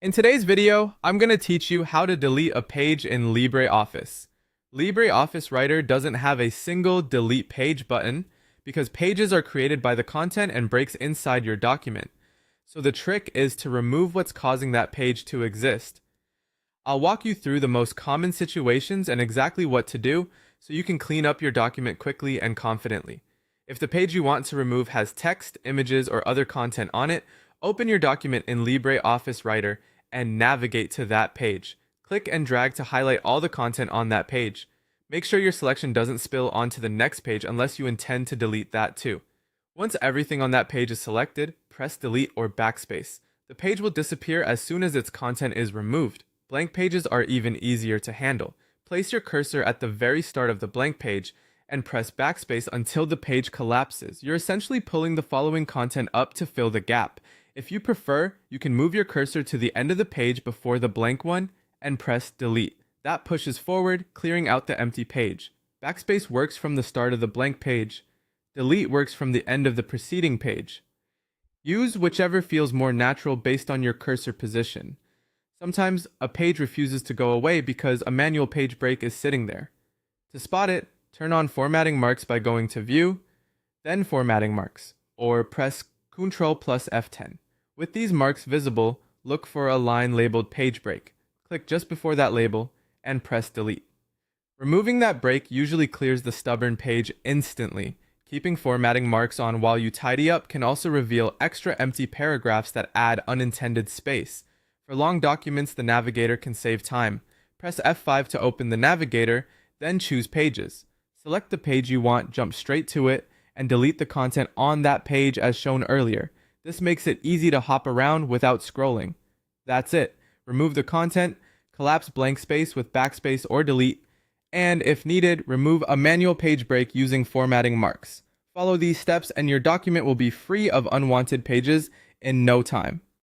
In today's video, I'm going to teach you how to delete a page in LibreOffice. LibreOffice Writer doesn't have a single delete page button because pages are created by the content and breaks inside your document. So the trick is to remove what's causing that page to exist. I'll walk you through the most common situations and exactly what to do so you can clean up your document quickly and confidently. If the page you want to remove has text, images, or other content on it, open your document in LibreOffice Writer and navigate to that page. Click and drag to highlight all the content on that page. Make sure your selection doesn't spill onto the next page unless you intend to delete that too. Once everything on that page is selected, press delete or backspace. The page will disappear as soon as its content is removed. Blank pages are even easier to handle. Place your cursor at the very start of the blank page and press backspace until the page collapses. You're essentially pulling the following content up to fill the gap. If you prefer, you can move your cursor to the end of the page before the blank one and press delete. That pushes forward, clearing out the empty page. Backspace works from the start of the blank page. Delete works from the end of the preceding page. Use whichever feels more natural based on your cursor position. Sometimes a page refuses to go away because a manual page break is sitting there. To spot it, turn on formatting marks by going to View, then Formatting Marks, or press Ctrl plus F10. With these marks visible, look for a line labeled Page Break. Click just before that label and press Delete. Removing that break usually clears the stubborn page instantly. Keeping formatting marks on while you tidy up can also reveal extra empty paragraphs that add unintended space. For long documents, the navigator can save time. Press F5 to open the navigator, then choose Pages. Select the page you want, jump straight to it, and delete the content on that page as shown earlier. This makes it easy to hop around without scrolling. That's it. Remove the content, collapse blank space with backspace or delete, and if needed, remove a manual page break using formatting marks. Follow these steps and your document will be free of unwanted pages in no time.